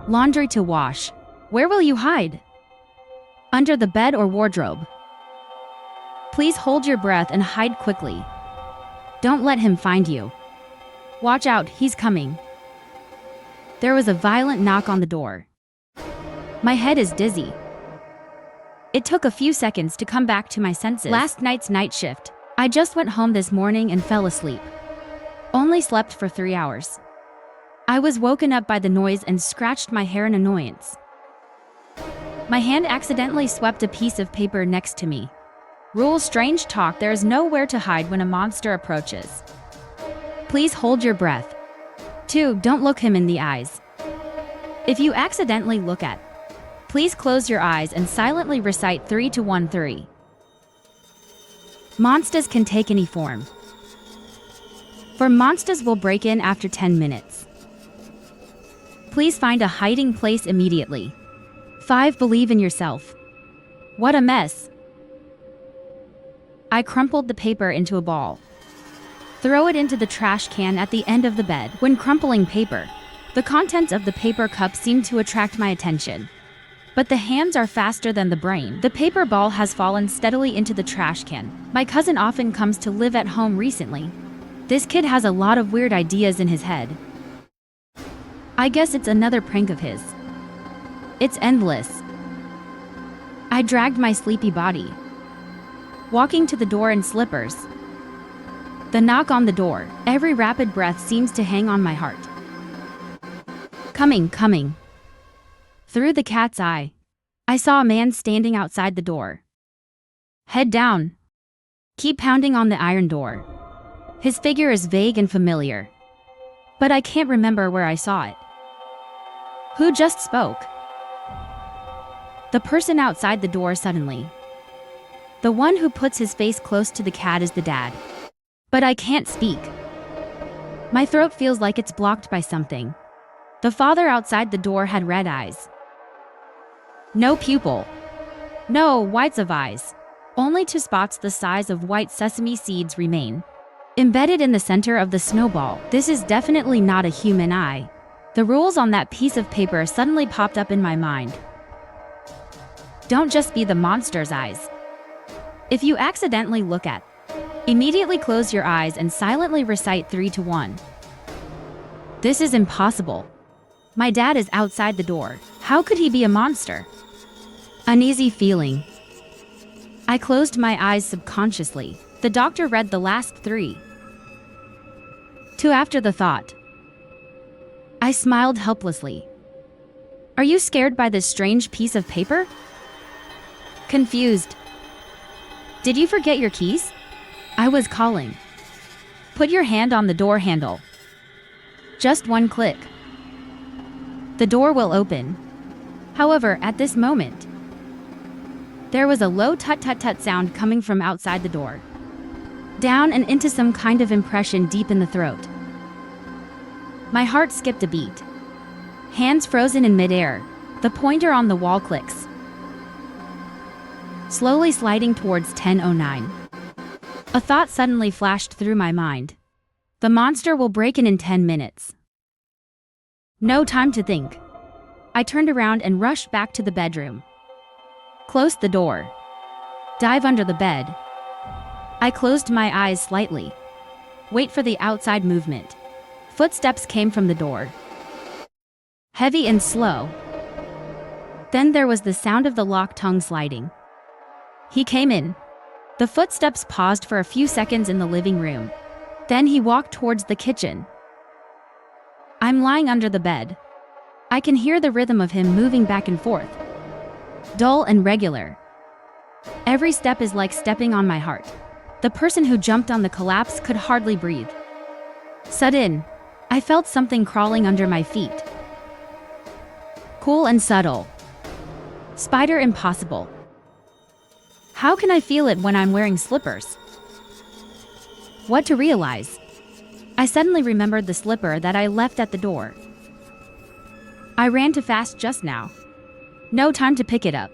Laundry to wash. Where will you hide? Under the bed or wardrobe? Please hold your breath and hide quickly. Don't let him find you. Watch out, he's coming. There was a violent knock on the door. My head is dizzy. It took a few seconds to come back to my senses. Last night's night shift. I just went home this morning and fell asleep. Only slept for 3 hours. I was woken up by the noise and scratched my hair in annoyance. My hand accidentally swept a piece of paper next to me. Rule: strange talk, there is nowhere to hide when a monster approaches. Please hold your breath. 2. Don't look him in the eyes. If you accidentally look at, please close your eyes and silently recite 3 to 1 3. Monsters can take any form. For monsters will break in after 10 minutes. Please find a hiding place immediately. 5. Believe in yourself. What a mess. I crumpled the paper into a ball. Throw it into the trash can at the end of the bed. When crumpling paper, the contents of the paper cup seem to attract my attention. But the hands are faster than the brain. The paper ball has fallen steadily into the trash can. My cousin often comes to live at home recently. This kid has a lot of weird ideas in his head. I guess it's another prank of his. It's endless. I dragged my sleepy body, walking to the door in slippers. The knock on the door. Every rapid breath seems to hang on my heart. Coming. Through the cat's eye, I saw a man standing outside the door. Head down. Keep pounding on the iron door. His figure is vague and familiar, but I can't remember where I saw it. Who just spoke? The person outside the door suddenly. The one who puts his face close to the cat is the dad. But I can't speak. My throat feels like it's blocked by something. The father outside the door had red eyes. No pupil. No whites of eyes. Only 2 spots the size of white sesame seeds remain, embedded in the center of the snowball. This is definitely not a human eye. The rules on that piece of paper suddenly popped up in my mind. Don't just be the monster's eyes. If you accidentally look at, immediately close your eyes and silently recite 3 to 1. This is impossible. My dad is outside the door. How could he be a monster? Uneasy feeling. I closed my eyes subconsciously. The doctor read the last 3. 2 after the thought. I smiled helplessly. Are you scared by this strange piece of paper? Confused. Did you forget your keys? I was calling. Put your hand on the door handle. Just 1 click. The door will open. However, at this moment, there was a low tut-tut-tut sound coming from outside the door, down and into some kind of impression deep in the throat. My heart skipped a beat. Hands frozen in midair. The pointer on the wall clicks, slowly sliding towards 10:09. A thought suddenly flashed through my mind. The monster will break in 10 minutes. No time to think. I turned around and rushed back to the bedroom. Close the door. Dive under the bed. I closed my eyes slightly. Wait for the outside movement. Footsteps came from the door. Heavy and slow. Then there was the sound of the lock tongue sliding. He came in. The footsteps paused for a few seconds in the living room. Then he walked towards the kitchen. I'm lying under the bed. I can hear the rhythm of him moving back and forth. Dull and regular. Every step is like stepping on my heart. The person who jumped on the collapse could hardly breathe. Sudden, I felt something crawling under my feet. Cool and subtle. Spider impossible. How can I feel it when I'm wearing slippers? What to realize? I suddenly remembered the slipper that I left at the door. I ran too fast just now. No time to pick it up.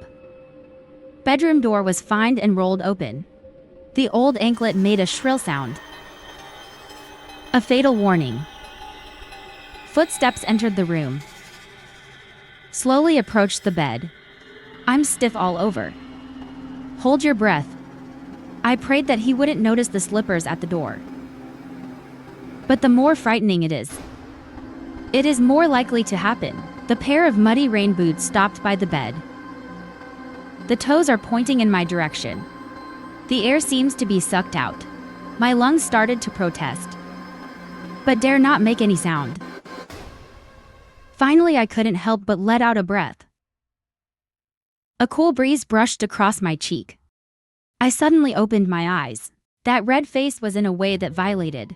Bedroom door was fined and rolled open. The old anklet made a shrill sound. A fatal warning. Footsteps entered the room. Slowly approached the bed. I'm stiff all over. Hold your breath. I prayed that he wouldn't notice the slippers at the door. But the more frightening it is more likely to happen. The pair of muddy rain boots stopped by the bed. The toes are pointing in my direction. The air seems to be sucked out. My lungs started to protest, but dare not make any sound. Finally, I couldn't help but let out a breath. A cool breeze brushed across my cheek. I suddenly opened my eyes. That red face was in a way that violated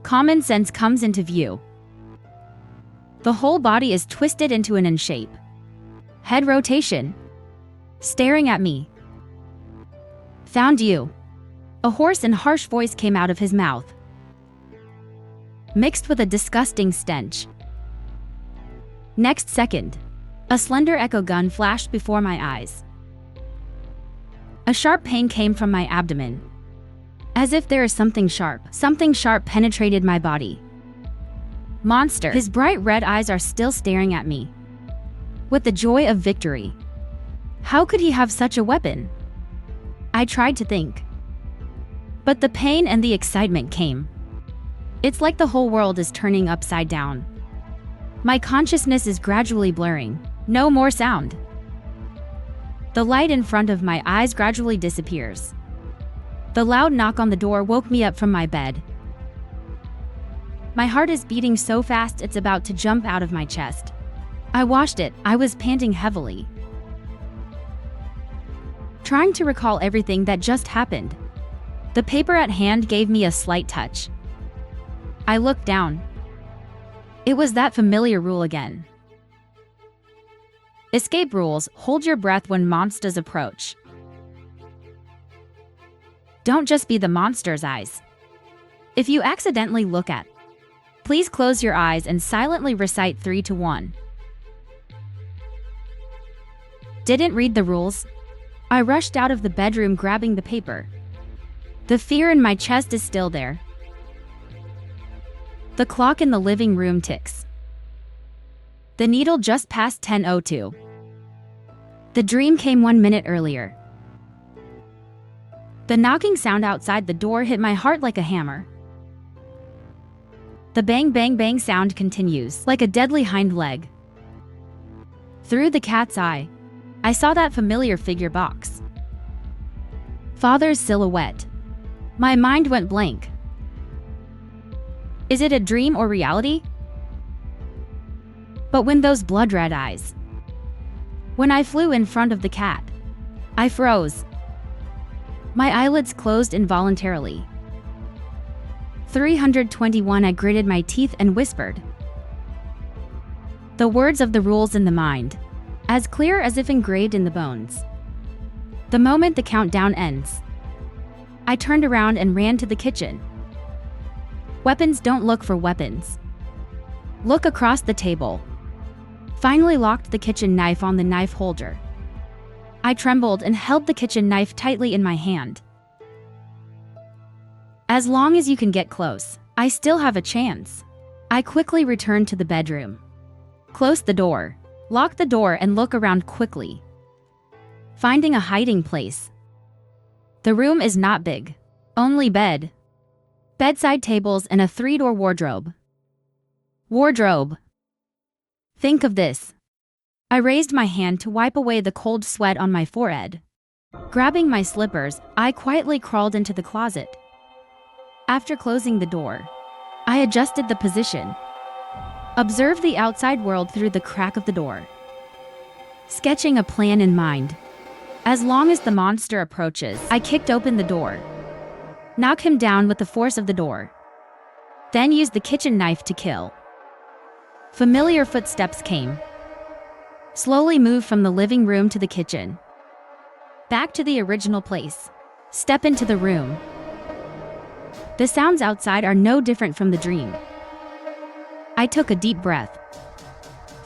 common sense comes into view. The whole body is twisted into an N shape. Head rotation. Staring at me. Found you. A hoarse and harsh voice came out of his mouth, mixed with a disgusting stench. Next second, a slender echo gun flashed before my eyes. A sharp pain came from my abdomen. As if there is something sharp penetrated my body. Monster. His bright red eyes are still staring at me with the joy of victory. How could he have such a weapon? I tried to think, but the pain and the excitement came. It's like the whole world is turning upside down. My consciousness is gradually blurring. No more sound. The light in front of my eyes gradually disappears. The loud knock on the door woke me up from my bed. My heart is beating so fast it's about to jump out of my chest. I washed it. I was panting heavily, trying to recall everything that just happened. The paper at hand gave me a slight touch. I looked down. It was that familiar rule again. Escape rules: hold your breath when monsters approach. Don't just be the monster's eyes. If you accidentally look at, please close your eyes and silently recite 3 to 1. Didn't read the rules? I rushed out of the bedroom grabbing the paper. The fear in my chest is still there. The clock in the living room ticks. The needle just passed 10:02. The dream came 1 minute earlier. The knocking sound outside the door hit my heart like a hammer. The bang bang bang sound continues, like a deadly hind leg. Through the cat's eye, I saw that familiar figure box. Father's silhouette. My mind went blank. Is it a dream or reality? But when those blood-red eyes. When I flew in front of the cat, I froze. My eyelids closed involuntarily. 321. I gritted my teeth and whispered the words of the rules in the mind, as clear as if engraved in the bones. The moment the countdown ends, I turned around and ran to the kitchen. Weapons don't look for weapons. Look across the table. Finally locked the kitchen knife on the knife holder. I trembled and held the kitchen knife tightly in my hand. As long as you can get close, I still have a chance. I quickly returned to the bedroom. Close the door, lock the door and look around quickly, finding a hiding place. The room is not big. Only bed, bedside tables and a 3-door wardrobe. Wardrobe. Think of this. I raised my hand to wipe away the cold sweat on my forehead. Grabbing my slippers, I quietly crawled into the closet. After closing the door, I adjusted the position. Observed the outside world through the crack of the door, sketching a plan in mind. As long as the monster approaches, I kicked open the door. Knock him down with the force of the door. Then used the kitchen knife to kill. Familiar footsteps came. Slowly moved from the living room to the kitchen. Back to the original place. Step into the room. The sounds outside are no different from the dream. I took a deep breath.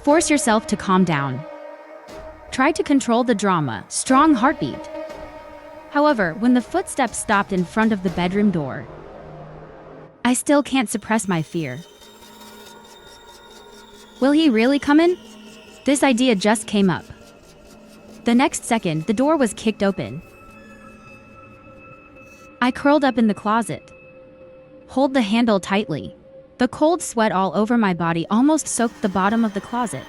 Force yourself to calm down. Try to control the drama, strong heartbeat. However, when the footsteps stopped in front of the bedroom door, I still can't suppress my fear. Will he really come in? This idea just came up. The next second, the door was kicked open. I curled up in the closet. Hold the handle tightly. The cold sweat all over my body almost soaked the bottom of the closet.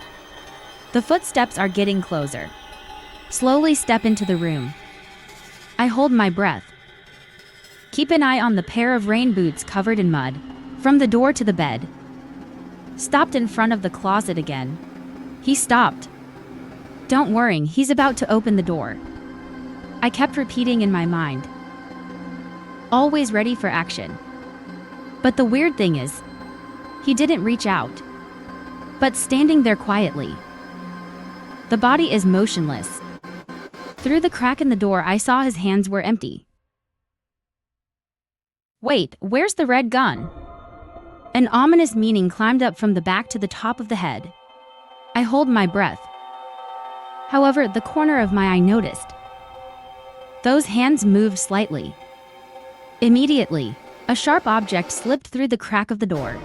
The footsteps are getting closer. Slowly step into the room. I hold my breath. Keep an eye on the pair of rain boots covered in mud. From the door to the bed. Stopped in front of the closet again. He stopped. Don't worry, he's about to open the door. I kept repeating in my mind. Always ready for action. But the weird thing is, he didn't reach out. But standing there quietly. The body is motionless. Through the crack in the door, I saw his hands were empty. Wait, where's the red gun? An ominous meaning climbed up from the back to the top of the head. I hold my breath. However, the corner of my eye noticed. Those hands moved slightly. Immediately, a sharp object slipped through the crack of the door.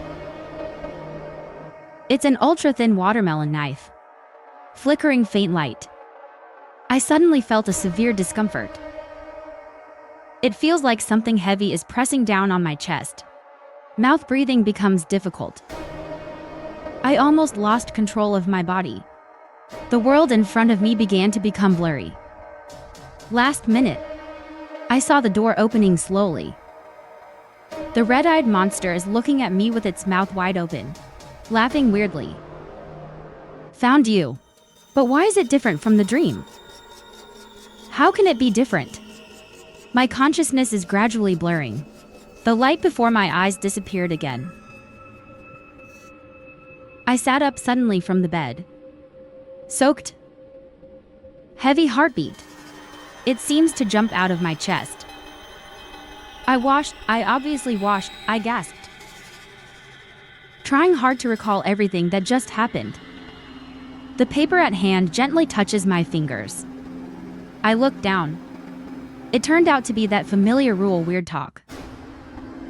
It's an ultra-thin watermelon knife. Flickering faint light. I suddenly felt a severe discomfort. It feels like something heavy is pressing down on my chest. Mouth breathing becomes difficult. I almost lost control of my body. The world in front of me began to become blurry. Last minute, I saw the door opening slowly. The red-eyed monster is looking at me with its mouth wide open, laughing weirdly. Found you. But why is it different from the dream? How can it be different? My consciousness is gradually blurring. The light before my eyes disappeared again. I sat up suddenly from the bed. Soaked. Heavy heartbeat. It seems to jump out of my chest. I obviously washed, I gasped. Trying hard to recall everything that just happened. The paper at hand gently touches my fingers. I look down. It turned out to be that familiar rule weird talk.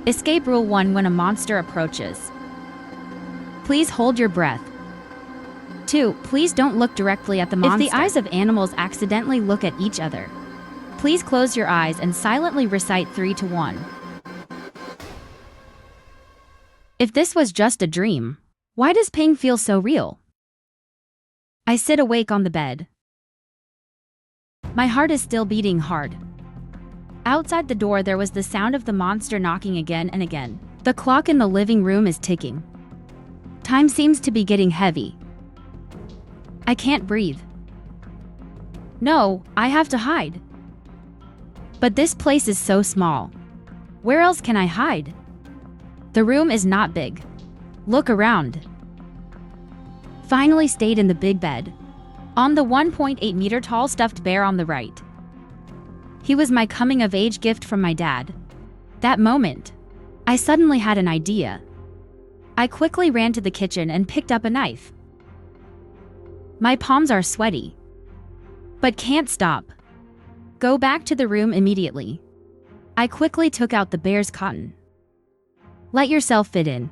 Escape Rule 1 when a monster approaches. Please hold your breath. 2. Please don't look directly at the monster. If the eyes of animals accidentally look at each other, please close your eyes and silently recite 3 to 1. If this was just a dream, why does pain feel so real? I sit awake on the bed. My heart is still beating hard. Outside the door there was the sound of the monster knocking again and again. The clock in the living room is ticking. Time seems to be getting heavy. I can't breathe. No, I have to hide. But this place is so small. Where else can I hide? The room is not big. Look around. Finally stayed in the big bed. On the 1.8 meter tall stuffed bear on the right. He was my coming-of-age gift from my dad. That moment, I suddenly had an idea. I quickly ran to the kitchen and picked up a knife. My palms are sweaty, but can't stop. Go back to the room immediately. I quickly took out the bear's cotton. Let yourself fit in.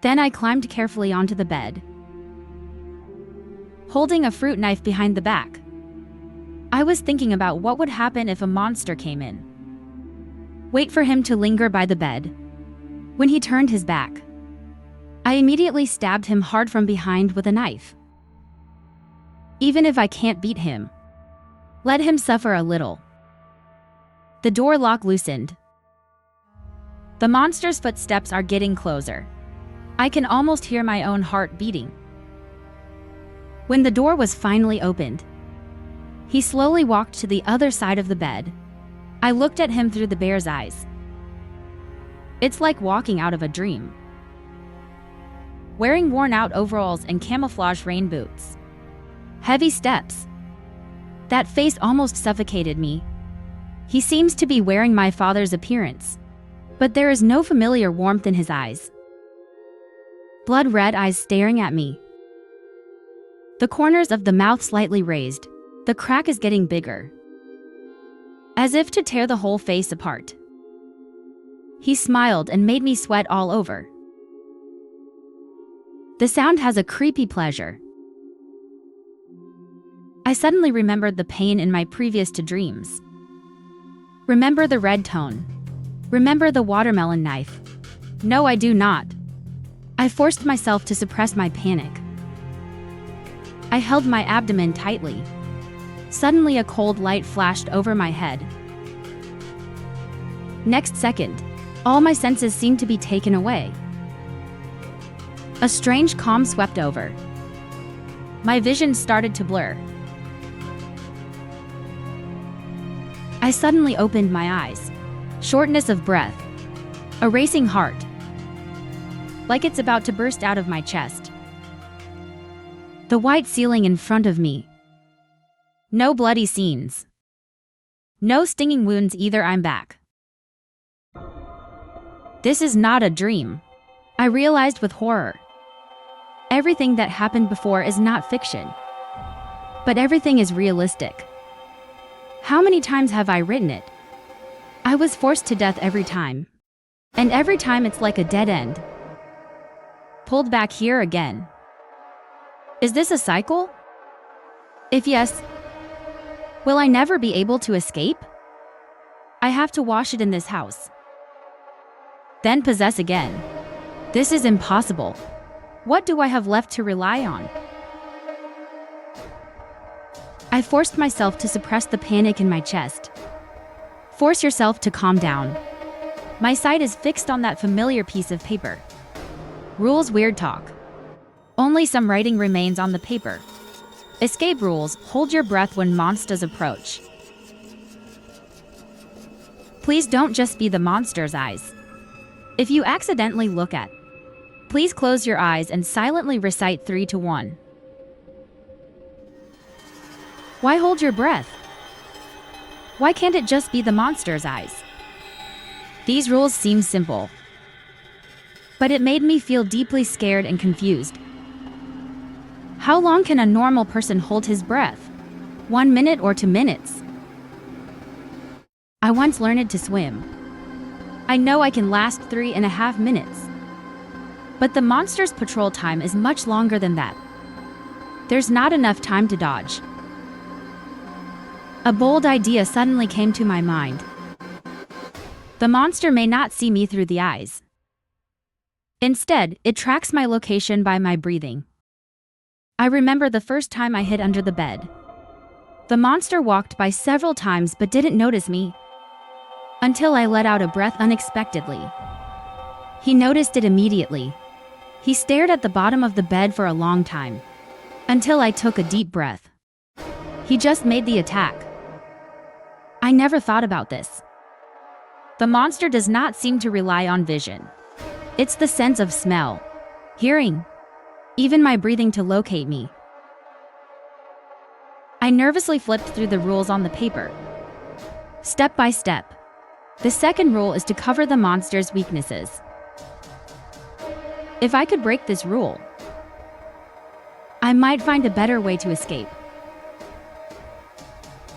Then I climbed carefully onto the bed, holding a fruit knife behind the back. I was thinking about what would happen if a monster came in. Wait for him to linger by the bed. When he turned his back, I immediately stabbed him hard from behind with a knife. Even if I can't beat him, let him suffer a little. The door lock loosened. The monster's footsteps are getting closer. I can almost hear my own heart beating. When the door was finally opened, he slowly walked to the other side of the bed. I looked at him through the bear's eyes. It's like walking out of a dream. Wearing worn-out overalls and camouflage rain boots. Heavy steps. That face almost suffocated me. He seems to be wearing my father's appearance, but there is no familiar warmth in his eyes. Blood-red eyes staring at me. The corners of the mouth slightly raised. The crack is getting bigger, as if to tear the whole face apart. He smiled and made me sweat all over. The sound has a creepy pleasure. I suddenly remembered the pain in my previous two dreams. Remember the red tone. Remember the watermelon knife. No, I do not. I forced myself to suppress my panic. I held my abdomen tightly. Suddenly, a cold light flashed over my head. Next second, all my senses seemed to be taken away. A strange calm swept over. My vision started to blur. I suddenly opened my eyes. Shortness of breath. A racing heart. Like it's about to burst out of my chest. The white ceiling in front of me. No bloody scenes. No stinging wounds either. I'm back. This is not a dream. I realized with horror. Everything that happened before is not fiction. But everything is realistic. How many times have I written it? I was forced to death every time. And every time it's like a dead end. Pulled back here again. Is this a cycle? If yes, will I never be able to escape? I have to wash it in this house. Then possess again. This is impossible. What do I have left to rely on? I forced myself to suppress the panic in my chest. Force yourself to calm down. My sight is fixed on that familiar piece of paper. Rules weird talk. Only some writing remains on the paper. Escape rules, hold your breath when monsters approach. Please don't just be the monster's eyes. If you accidentally look at, please close your eyes and silently recite 3 to 1. Why hold your breath? Why can't it just be the monster's eyes? These rules seem simple, but it made me feel deeply scared and confused. How long can a normal person hold his breath? 1 minute or 2 minutes? I once learned to swim. I know I can last 3.5 minutes. But the monster's patrol time is much longer than that. There's not enough time to dodge. A bold idea suddenly came to my mind. The monster may not see me through the eyes. Instead, it tracks my location by my breathing. I remember the first time I hid under the bed. The monster walked by several times but didn't notice me. Until I let out a breath unexpectedly. He noticed it immediately. He stared at the bottom of the bed for a long time. Until I took a deep breath. He just made the attack. I never thought about this. The monster does not seem to rely on vision. It's the sense of smell, hearing, even my breathing to locate me. I nervously flipped through the rules on the paper. Step by step. The second rule is to cover the monster's weaknesses. If I could break this rule, I might find a better way to escape.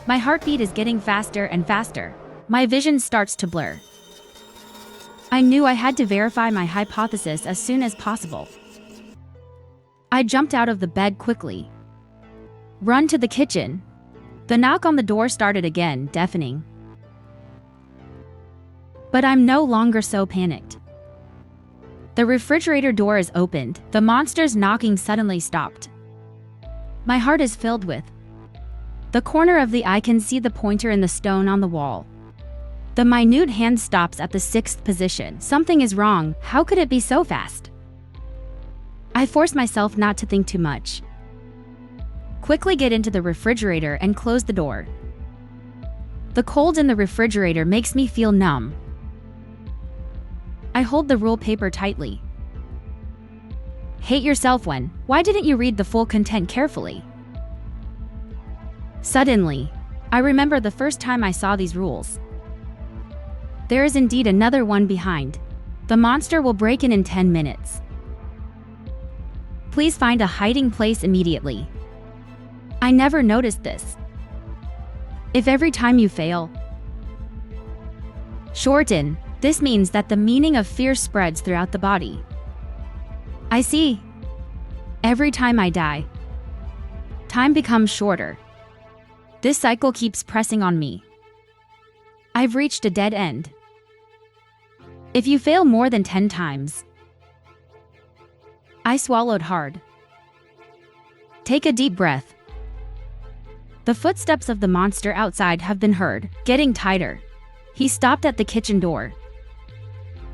My heartbeat is getting faster and faster. My vision starts to blur. I knew I had to verify my hypothesis as soon as possible. I jumped out of the bed quickly. Run to the kitchen. The knock on the door started again, deafening. But I'm no longer so panicked. The refrigerator door is opened. The monster's knocking suddenly stopped. My heart is filled with. The corner of the eye can see the pointer in the stone on the wall. The minute hand stops at the 6th position. Something is wrong. How could it be so fast? I force myself not to think too much. Quickly get into the refrigerator and close the door. The cold in the refrigerator makes me feel numb. I hold the rule paper tightly. Hate yourself when. Why didn't you read the full content carefully? Suddenly, I remember the first time I saw these rules. There is indeed another one behind. The monster will break in 10 minutes. Please find a hiding place immediately. I never noticed this. If every time you fail, shorten, this means that the meaning of fear spreads throughout the body. I see. Every time I die, time becomes shorter. This cycle keeps pressing on me. I've reached a dead end. If you fail more than 10 times. I swallowed hard. Take a deep breath. The footsteps of the monster outside have been heard, getting tighter. He stopped at the kitchen door.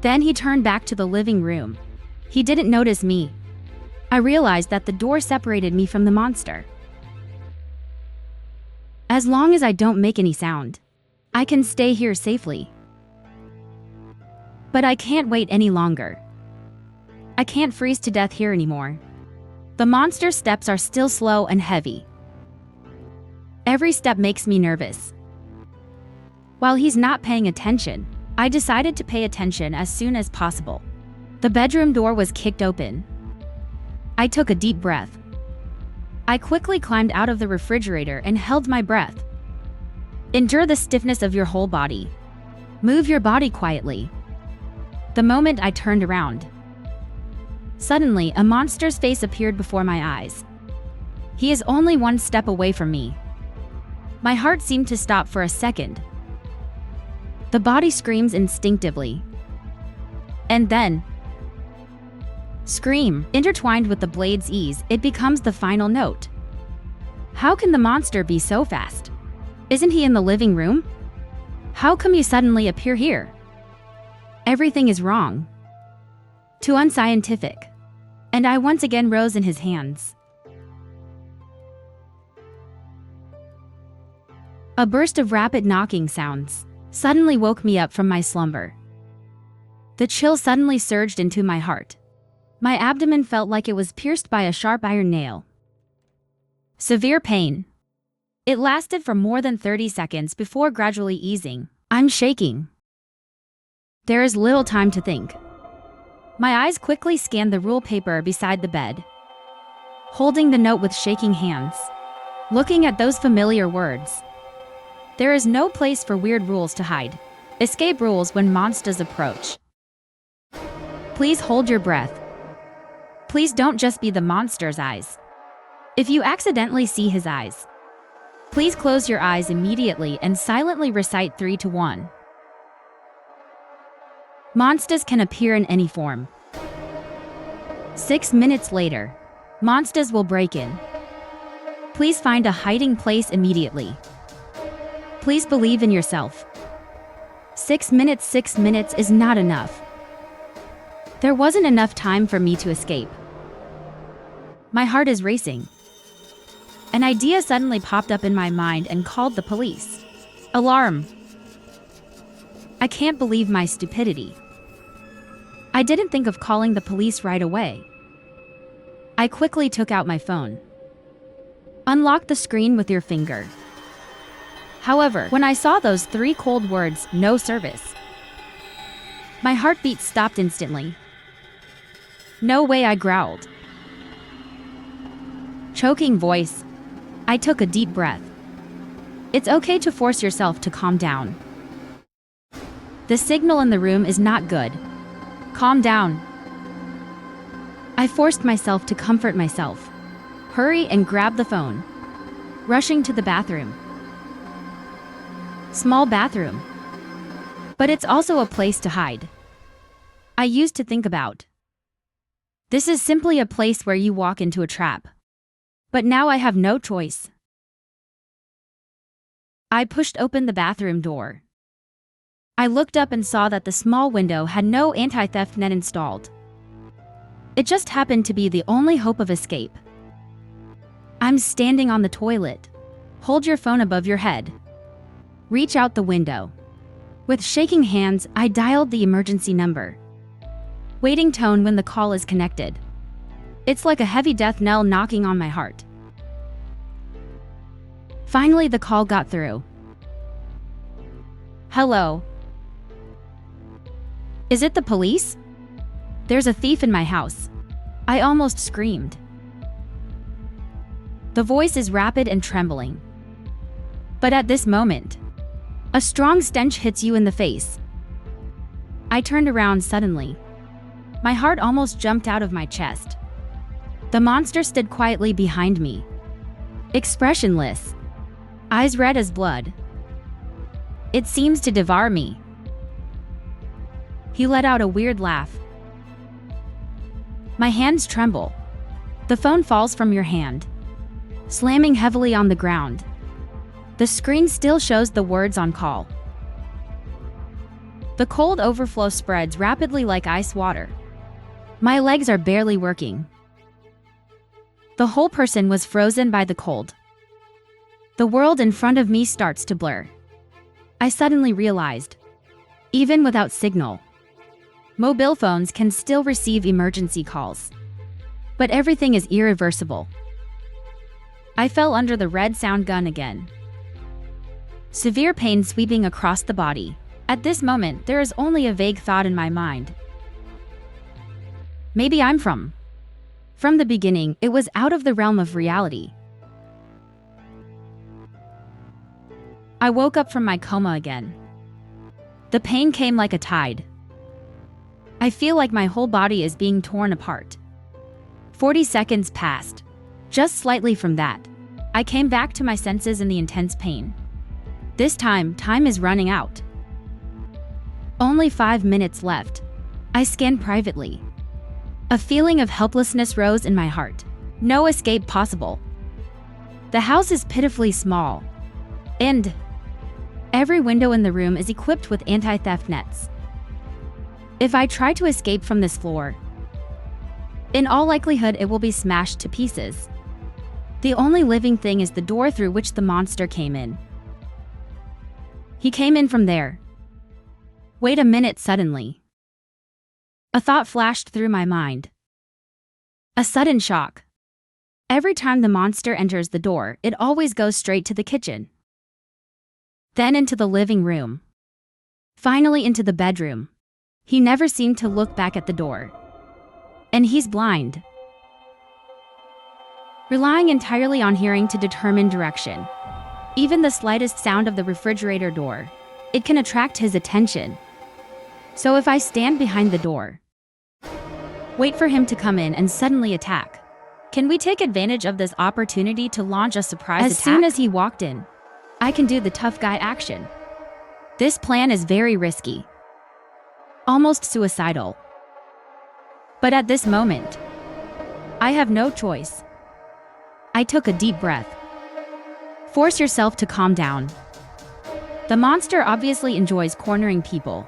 Then he turned back to the living room. He didn't notice me. I realized that the door separated me from the monster. As long as I don't make any sound, I can stay here safely. But I can't wait any longer. I can't freeze to death here anymore. The monster's steps are still slow and heavy. Every step makes me nervous. While he's not paying attention, I decided to pay attention as soon as possible. The bedroom door was kicked open. I took a deep breath. I quickly climbed out of the refrigerator and held my breath. Endure the stiffness of your whole body. Move your body quietly. The moment I turned around, suddenly a monster's face appeared before my eyes. He is only one step away from me. My heart seemed to stop for a second. The body screams instinctively. And then, scream, intertwined with the blade's ease, it becomes the final note. How can the monster be so fast? Isn't he in the living room? How come you suddenly appear here? Everything is wrong. Too unscientific. And I once again rose in his hands. A burst of rapid knocking sounds suddenly woke me up from my slumber. The chill suddenly surged into my heart. My abdomen felt like it was pierced by a sharp iron nail. Severe pain. It lasted for more than 30 seconds before gradually easing. I'm shaking. There is little time to think. My eyes quickly scanned the rule paper beside the bed, holding the note with shaking hands, looking at those familiar words. There is no place for weird rules to hide. Escape rules when monsters approach. Please hold your breath. Please don't just be the monster's eyes. If you accidentally see his eyes, please close your eyes immediately and silently recite 3 to 1. Monsters can appear in any form. 6 minutes later, monsters will break in. Please find a hiding place immediately. Please believe in yourself. 6 minutes is not enough. There wasn't enough time for me to escape. My heart is racing. An idea suddenly popped up in my mind and called the police. Alarm! I can't believe my stupidity. I didn't think of calling the police right away. I quickly took out my phone. Unlock the screen with your finger. However, when I saw those 3 cold words, "no service," my heartbeat stopped instantly. No way, I growled. Choking voice. I took a deep breath. It's okay to force yourself to calm down. The signal in the room is not good. Calm down. I forced myself to comfort myself. Hurry and grab the phone. Rushing to the bathroom. Small bathroom. But it's also a place to hide. I used to think about. This is simply a place where you walk into a trap. But now I have no choice. I pushed open the bathroom door. I looked up and saw that the small window had no anti-theft net installed. It just happened to be the only hope of escape. I'm standing on the toilet. Hold your phone above your head. Reach out the window. With shaking hands, I dialed the emergency number. Waiting tone when the call is connected. It's like a heavy death knell knocking on my heart. Finally, the call got through. Hello. Is it the police? There's a thief in my house. I almost screamed. The voice is rapid and trembling. But at this moment, a strong stench hits you in the face. I turned around suddenly. My heart almost jumped out of my chest. The monster stood quietly behind me, expressionless. eyes red as blood. It seems to devour me. He let out a weird laugh. My hands tremble. The phone falls from your hand, slamming heavily on the ground. The screen still shows the words on call. The cold overflow spreads rapidly like ice water. My legs are barely working. The whole person was frozen by the cold. The world in front of me starts to blur. I suddenly realized, even without signal, mobile phones can still receive emergency calls. But everything is irreversible. I fell under the red sound gun again. Severe pain sweeping across the body. At this moment, there is only a vague thought in my mind. Maybe I'm from the beginning, it was out of the realm of reality. I woke up from my coma again. The pain came like a tide. I feel like my whole body is being torn apart. 40 seconds passed. Just slightly from that, I came back to my senses in the intense pain. This time is running out. Only 5 minutes left. I scanned privately. A feeling of helplessness rose in my heart. No escape possible. The house is pitifully small, and every window in the room is equipped with anti-theft nets. If I try to escape from this floor, in all likelihood it will be smashed to pieces. The only living thing is the door through which the monster came in. He came in from there. Wait a minute, suddenly. A thought flashed through my mind. A sudden shock. Every time the monster enters the door, it always goes straight to the kitchen. Then into the living room. Finally into the bedroom. He never seemed to look back at the door. And he's blind. Relying entirely on hearing to determine direction. Even the slightest sound of the refrigerator door, it can attract his attention. So if I stand behind the door, wait for him to come in and suddenly attack. Can we take advantage of this opportunity to launch a surprise attack? As soon as he walked in, I can do the tough guy action. This plan is very risky. Almost suicidal. But at this moment, I have no choice. I took a deep breath. Force yourself to calm down. The monster obviously enjoys cornering people.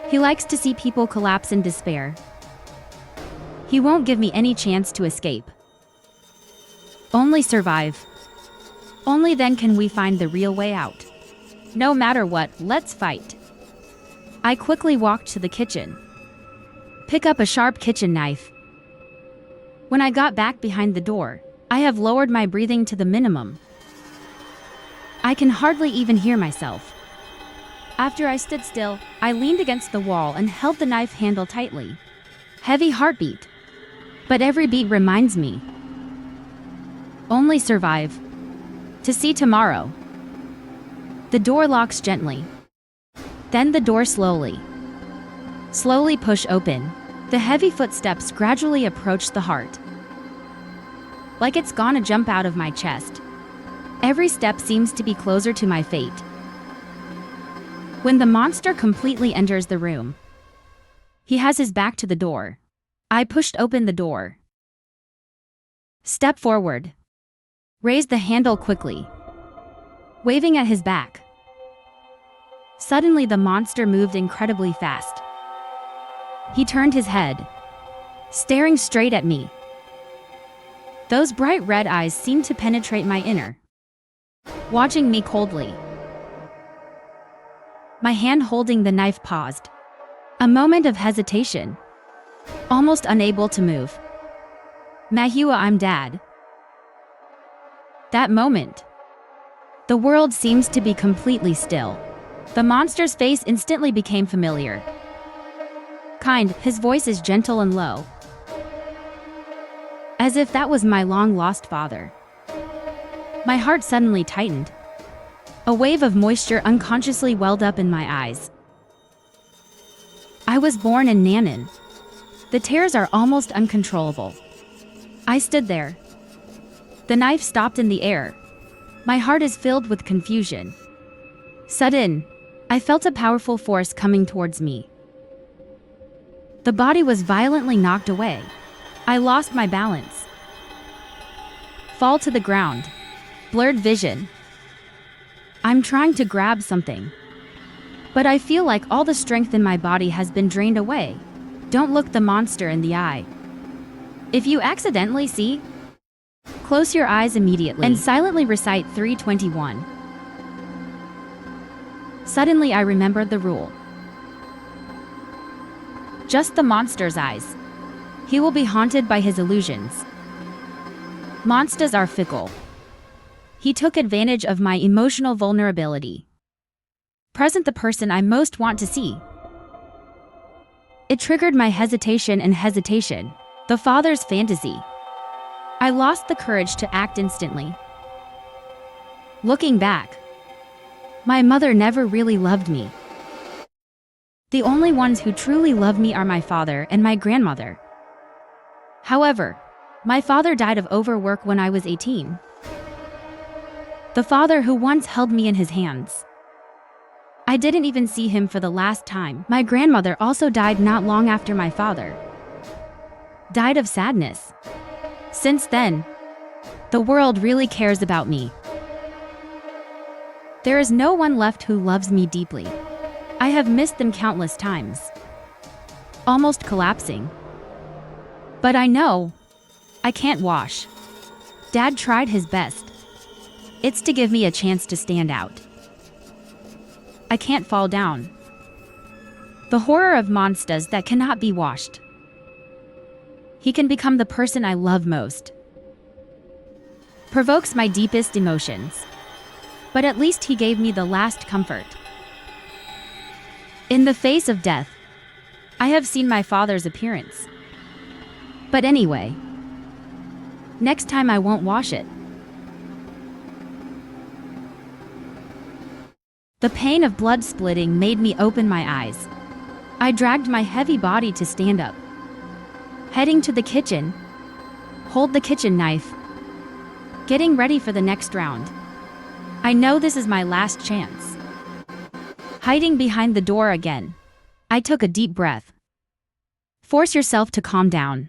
He likes to see people collapse in despair. He won't give me any chance to escape. Only survive. Only then can we find the real way out. No matter what, let's fight. I quickly walked to the kitchen. Pick up a sharp kitchen knife. When I got back behind the door, I have lowered my breathing to the minimum. I can hardly even hear myself. After I stood still, I leaned against the wall and held the knife handle tightly. Heavy heartbeat. But every beat reminds me. Only survive. To see tomorrow. The door locks gently. Then the door slowly push open. The heavy footsteps gradually approach the heart. Like it's gonna jump out of my chest. Every step seems to be closer to my fate. When the monster completely enters the room, he has his back to the door. I pushed open the door. Step forward. Raised the handle quickly, waving at his back. Suddenly the monster moved incredibly fast. He turned his head, staring straight at me. Those bright red eyes seemed to penetrate my inner, watching me coldly. My hand holding the knife paused. A moment of hesitation. Almost unable to move. Mahua, I'm Dad. That moment, the world seems to be completely still. The monster's face instantly became familiar. Kind, his voice is gentle and low. As if that was my long-lost father. My heart suddenly tightened. A wave of moisture unconsciously welled up in my eyes. I was born in Nanan. The tears are almost uncontrollable. I stood there. The knife stopped in the air, My heart is filled with confusion. Sudden, I felt a powerful force coming towards me. The body was violently knocked away. I lost my balance. Fall to the ground. Blurred vision. I'm trying to grab something, but I feel like all the strength in my body has been drained away. Don't look the monster in the eye. If you accidentally see, close your eyes immediately and silently recite 321. Suddenly I remembered the rule. Just the monster's eyes. He will be haunted by his illusions. Monsters are fickle. He took advantage of my emotional vulnerability. Present the person I most want to see. It triggered my hesitation, the father's fantasy. I lost the courage to act instantly. Looking back, my mother never really loved me. The only ones who truly love me are my father and my grandmother. However, my father died of overwork when I was 18. The father who once held me in his hands. I didn't even see him for the last time. My grandmother also died not long after my father. Died of sadness. Since then, the world really cares about me. There is no one left who loves me deeply. I have missed them countless times. Almost collapsing. But I know I can't wash. Dad tried his best. It's to give me a chance to stand out. I can't fall down. The horror of monsters that cannot be washed. He can become the person I love most. Provokes my deepest emotions. But at least he gave me the last comfort. In the face of death, I have seen my father's appearance. But anyway, next time I won't wash it. The pain of blood splitting made me open my eyes. I dragged my heavy body to stand up. Heading to the kitchen. Hold the kitchen knife. Getting ready for the next round. I know this is my last chance. Hiding behind the door again. I took a deep breath. Force yourself to calm down.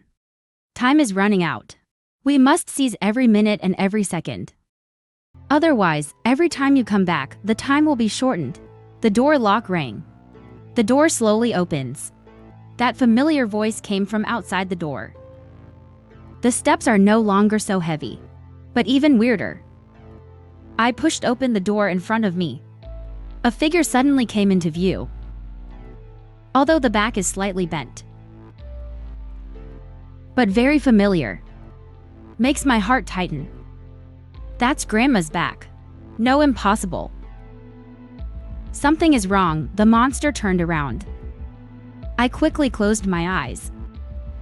Time is running out. We must seize every minute and every second. Otherwise, every time you come back, the time will be shortened. The door lock rang. The door slowly opens. That familiar voice came from outside the door. The steps are no longer so heavy, but even weirder. I pushed open the door in front of me. A figure suddenly came into view. Although the back is slightly bent, but very familiar. Makes my heart tighten. That's Grandma's back. No, impossible. Something is wrong. The monster turned around. I quickly closed my eyes.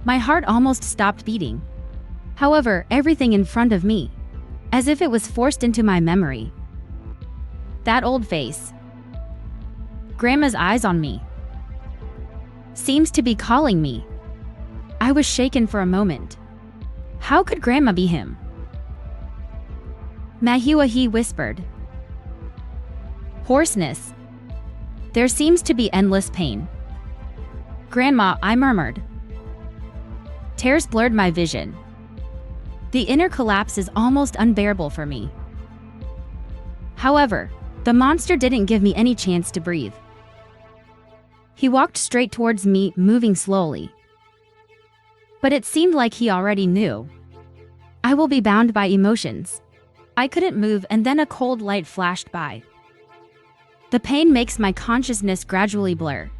My heart almost stopped beating. However, everything in front of me, as if it was forced into my memory. That old face. Grandma's eyes on me. Seems to be calling me. I was shaken for a moment. How could Grandma be him? Mahua, he whispered. Hoarseness. There seems to be endless pain. Grandma, I murmured. Tears blurred my vision. The inner collapse is almost unbearable for me. However, the monster didn't give me any chance to breathe. He walked straight towards me, moving slowly. But it seemed like he already knew. I will be bound by emotions. I couldn't move, and then a cold light flashed by. The pain makes my consciousness gradually blur,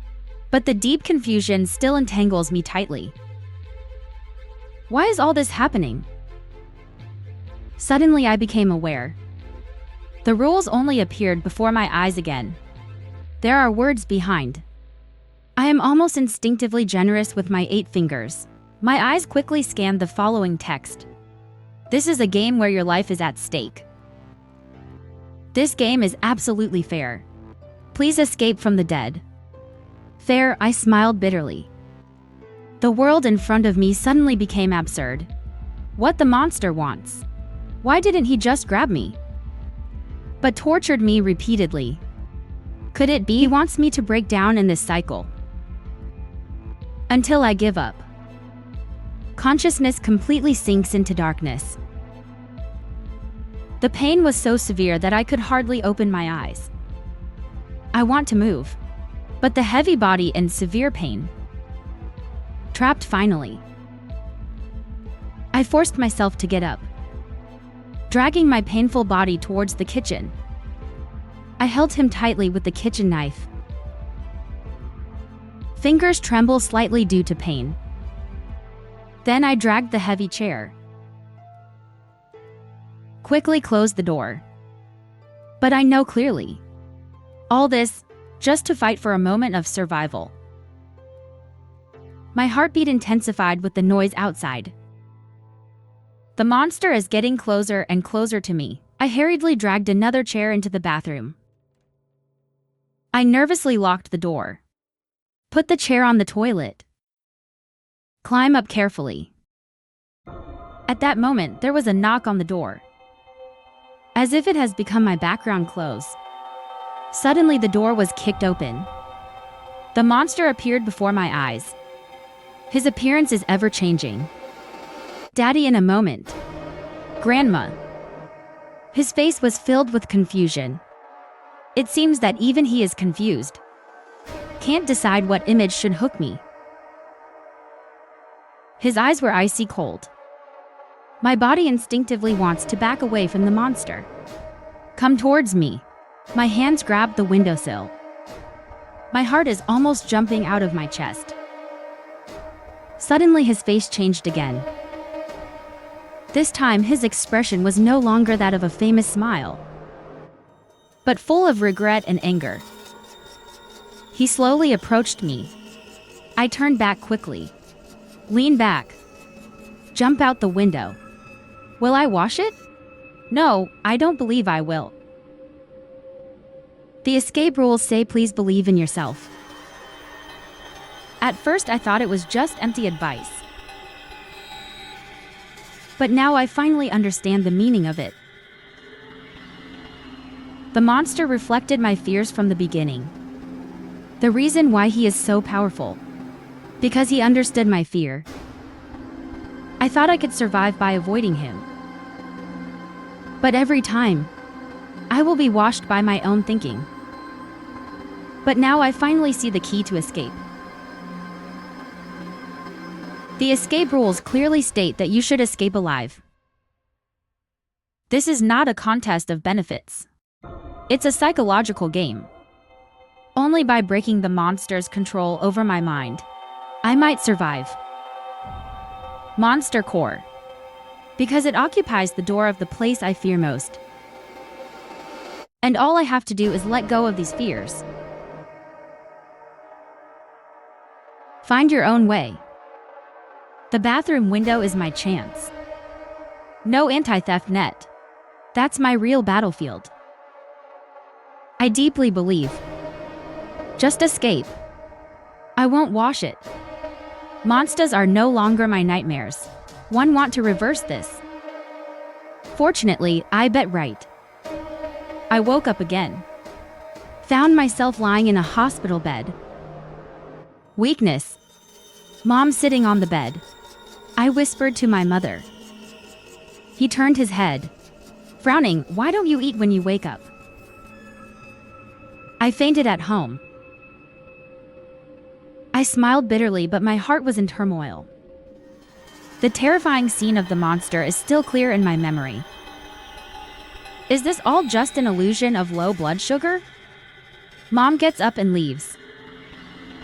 but the deep confusion still entangles me tightly. Why is all this happening? Suddenly I became aware. The rules only appeared before my eyes again. There are words behind. I am almost instinctively generous with my 8 fingers. My eyes quickly scanned the following text. This is a game where your life is at stake. This game is absolutely fair. Please escape from the dead. Fair, I smiled bitterly. The world in front of me suddenly became absurd. What the monster wants? Why didn't he just grab me? but tortured me repeatedly. Could it be he wants me to break down in this cycle? Until I give up. Consciousness completely sinks into darkness. The pain was so severe that I could hardly open my eyes. I want to move, but the heavy body and severe pain. Trapped finally. I forced myself to get up, dragging my painful body towards the kitchen. I held him tightly with the kitchen knife. Fingers tremble slightly due to pain. Then I dragged the heavy chair. Quickly closed the door. But I know clearly. All this, just to fight for a moment of survival. My heartbeat intensified with the noise outside. The monster is getting closer and closer to me. I hurriedly dragged another chair into the bathroom. I nervously locked the door. Put the chair on the toilet. Climb up carefully. At that moment, there was a knock on the door. As if it has become my background close. Suddenly the door was kicked open. The monster appeared before my eyes. His appearance is ever-changing. Daddy in a moment. Grandma. His face was filled with confusion. It seems that even he is confused. Can't decide what image should hook me. His eyes were icy cold. My body instinctively wants to back away from the monster. Come towards me. My hands grab the windowsill. My heart is almost jumping out of my chest. Suddenly his face changed again. This time his expression was no longer that of a famous smile, but full of regret and anger. He slowly approached me. I turned back quickly. Lean back. Jump out the window. Will I wash it? No, I don't believe I will. The escape rules say please believe in yourself. At first I thought it was just empty advice. But now I finally understand the meaning of it. The monster reflected my fears from the beginning. The reason why he is so powerful. Because he understood my fear. I thought I could survive by avoiding him. But every time, I will be washed by my own thinking. But now I finally see the key to escape. The escape rules clearly state that you should escape alive. This is not a contest of benefits. It's a psychological game. Only by breaking the monster's control over my mind, I might survive. Monster core. Because it occupies the door of the place I fear most. And all I have to do is let go of these fears. Find your own way. The bathroom window is my chance. No anti-theft net. That's my real battlefield. I deeply believe. Just escape. I won't wash it. Monsters are no longer my nightmares. One want to reverse this. Fortunately, I bet right. I woke up again. Found myself lying in a hospital bed. Weakness. Mom sitting on the bed. I whispered to my mother. He turned his head. Frowning, why don't you eat when you wake up? I fainted at home. I smiled bitterly, but my heart was in turmoil. The terrifying scene of the monster is still clear in my memory. Is this all just an illusion of low blood sugar? Mom gets up and leaves.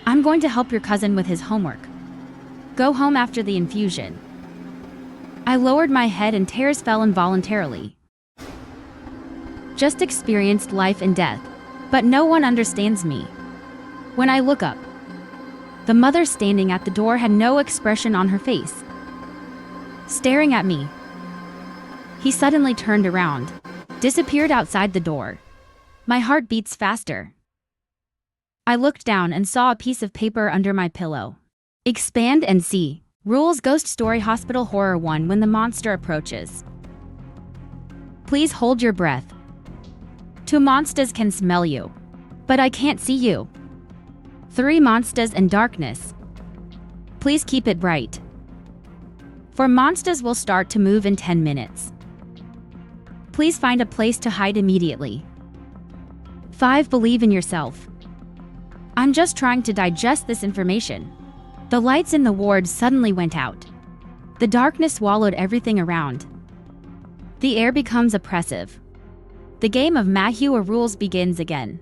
I'm going to help your cousin with his homework. Go home after the infusion. I lowered my head and tears fell involuntarily. Just experienced life and death, but no one understands me. When I look up, the mother standing at the door had no expression on her face, staring at me. He suddenly turned around, disappeared outside the door. My heart beats faster. I looked down and saw a piece of paper under my pillow. Expand and see. Rules Ghost Story Hospital Horror 1 when the monster approaches. Please hold your breath. 2 monsters can smell you, but I can't see you. 3 monsters in darkness. Please keep it bright. 4 monsters will start to move in 10 minutes. Please find a place to hide immediately. 5 believe in yourself. I'm just trying to digest this information. The lights in the ward suddenly went out. The darkness swallowed everything around. The air becomes oppressive. The game of Mahua rules begins again.